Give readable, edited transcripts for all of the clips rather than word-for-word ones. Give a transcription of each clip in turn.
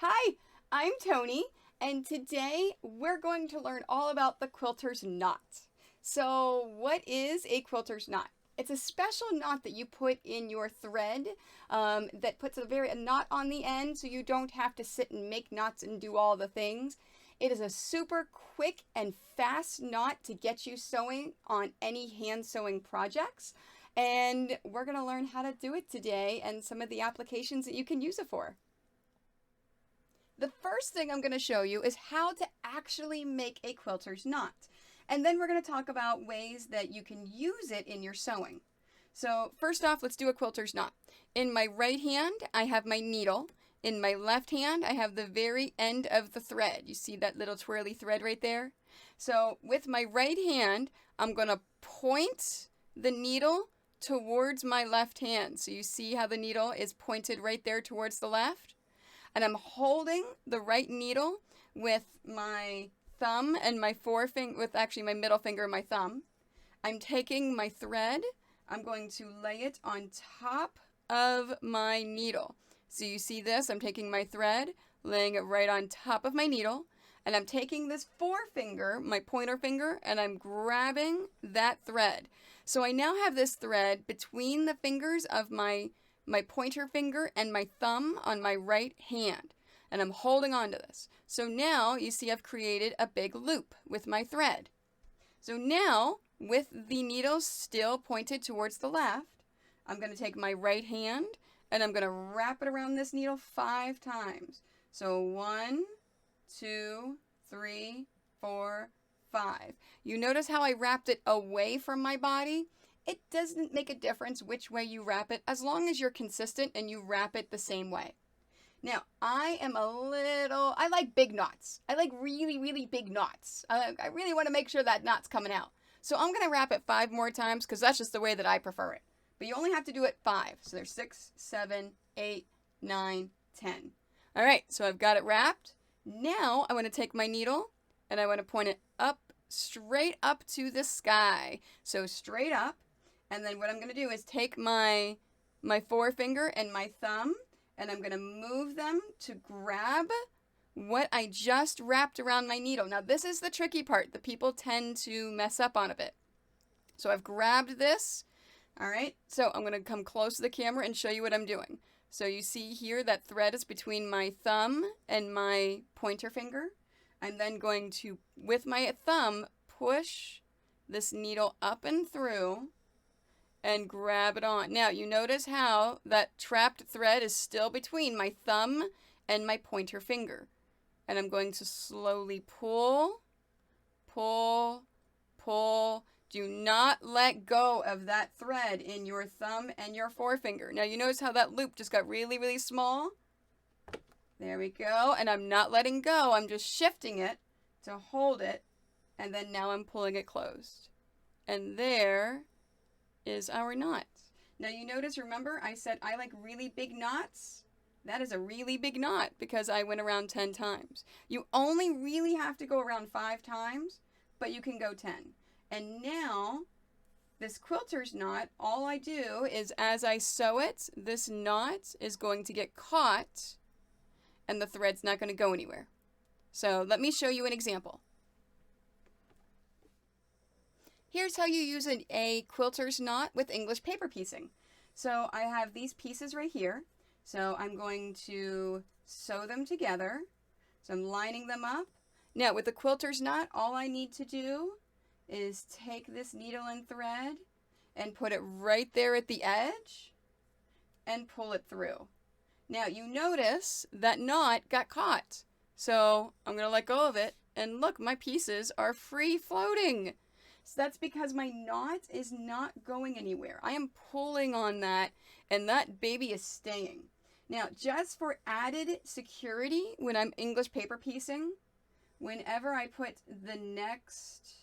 Hi, I'm Tony, and today we're going to learn all about the quilter's knot. So, what is a quilter's knot? It's a special knot that you put in your thread that puts a knot on the end so you don't have to sit and make knots and do all the things. It is a super quick and fast knot to get you sewing on any hand sewing projects. And we're going to learn how to do it today and some of the applications that you can use it for. The first thing I'm going to show you is how to actually make a quilter's knot. And then we're going to talk about ways that you can use it in your sewing. So first off, let's do a quilter's knot. In my right hand, I have my needle. In my left hand, I have the very end of the thread. You see that little twirly thread right there? So with my right hand, I'm going to point the needle towards my left hand. So you see how the needle is pointed right there towards the left? And I'm holding the right needle with my thumb and my forefinger, with actually my middle finger and my thumb. I'm taking my thread, I'm going to lay it on top of my needle. So you see this, I'm taking my thread, laying it right on top of my needle, and I'm taking this forefinger, my pointer finger, and I'm grabbing that thread. So I now have this thread between the fingers of my pointer finger and my thumb on my right hand, and I'm holding on to this. So now you see I've created a big loop with my thread. So now with the needle still pointed towards the left, I'm going to take my right hand and I'm going to wrap it around this needle 5 times. So 1, 2, 3, 4, 5. You notice how I wrapped it away from my body? It doesn't make a difference which way you wrap it as long as you're consistent and you wrap it the same way. Now, I like big knots. I like really, really big knots. I really want to make sure that knot's coming out. So I'm going to wrap it 5 more times because that's just the way that I prefer it. But you only have to do it 5. So there's 6, 7, 8, 9, 10. All right, so I've got it wrapped. Now I want to take my needle and I want to point it up, straight up to the sky. So straight up. And then what I'm going to do is take my forefinger and my thumb, and I'm going to move them to grab what I just wrapped around my needle. Now, this is the tricky part that people tend to mess up on a bit. So I've grabbed this. All right, so I'm going to come close to the camera and show you what I'm doing. So you see here that thread is between my thumb and my pointer finger. I'm then going to, with my thumb, push this needle up and through and grab it on. Now, you notice how that trapped thread is still between my thumb and my pointer finger. And I'm going to slowly pull, pull, pull. Do not let go of that thread in your thumb and your forefinger. Now, you notice how that loop just got really, really small? There we go. And I'm not letting go. I'm just shifting it to hold it. And then now I'm pulling it closed. And there is our knot. Now you notice, remember, I said I like really big knots? That is a really big knot because I went around 10 times. You only really have to go around 5 times, but you can go 10. And now, this quilter's knot, all I do is as I sew it, this knot is going to get caught and the thread's not going to go anywhere. So let me show you an example. Here's how you use a quilter's knot with English paper piecing. So I have these pieces right here. So I'm going to sew them together. So I'm lining them up. Now with the quilter's knot, all I need to do is take this needle and thread and put it right there at the edge and pull it through. Now you notice that knot got caught. So I'm going to let go of it and look, my pieces are free floating. So that's because my knot is not going anywhere. I am pulling on that and that baby is staying. Now, just for added security, when I'm English paper piecing, whenever I put the next,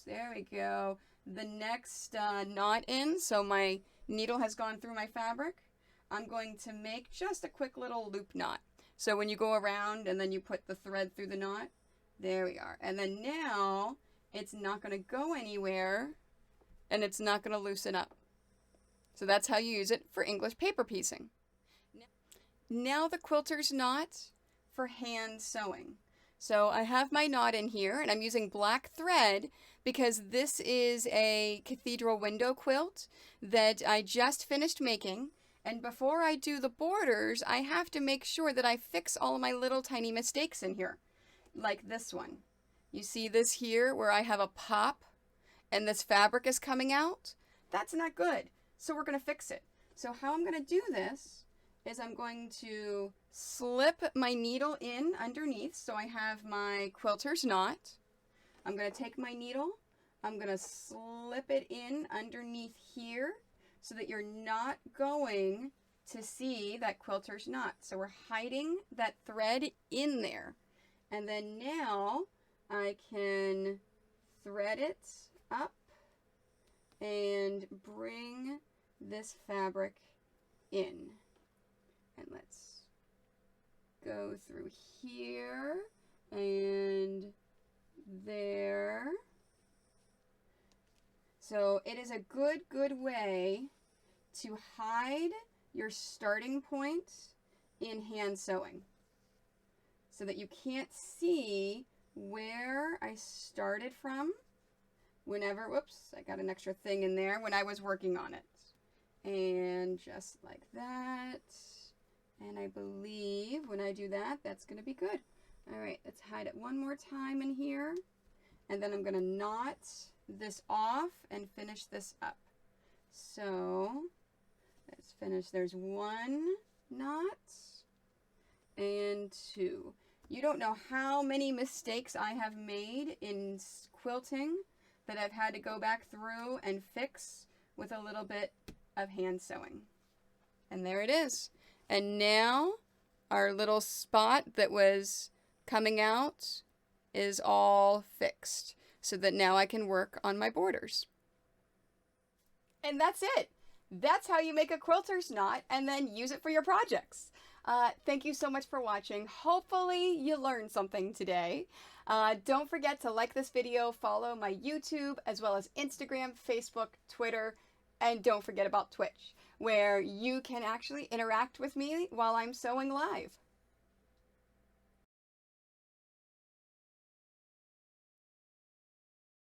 there we go, the next knot in, so my needle has gone through my fabric, I'm going to make just a quick little loop knot. So when you go around and then you put the thread through the knot, there we are. And then now, it's not going to go anywhere, and it's not going to loosen up. So that's how you use it for English paper piecing. now the quilter's knot for hand sewing. So I have my knot in here, and I'm using black thread because this is a cathedral window quilt that I just finished making. And before I do the borders, I have to make sure that I fix all of my little tiny mistakes in here, like this one. You see this here where I have a pop and this fabric is coming out? That's not good. So we're going to fix it. So how I'm going to do this is I'm going to slip my needle in underneath. So I have my quilter's knot. I'm going to take my needle. I'm going to slip it in underneath here so that you're not going to see that quilter's knot. So we're hiding that thread in there. And then now I can thread it up and bring this fabric in. And let's go through here and there. So it is a good way to hide your starting point in hand sewing so that you can't see where I started from whenever, whoops, I got an extra thing in there when I was working on it. And just like that. And I believe when I do that, that's going to be good. All right, let's hide it one more time in here. And then I'm going to knot this off and finish this up. So let's finish. There's one knot and two. You don't know how many mistakes I have made in quilting that I've had to go back through and fix with a little bit of hand sewing. And there it is. And now our little spot that was coming out is all fixed so that now I can work on my borders. And that's it. That's how you make a quilter's knot and then use it for your projects. Thank you so much for watching. Hopefully you learned something today. Don't forget to like this video, follow my YouTube, as well as Instagram, Facebook, Twitter, and don't forget about Twitch, where you can actually interact with me while I'm sewing live.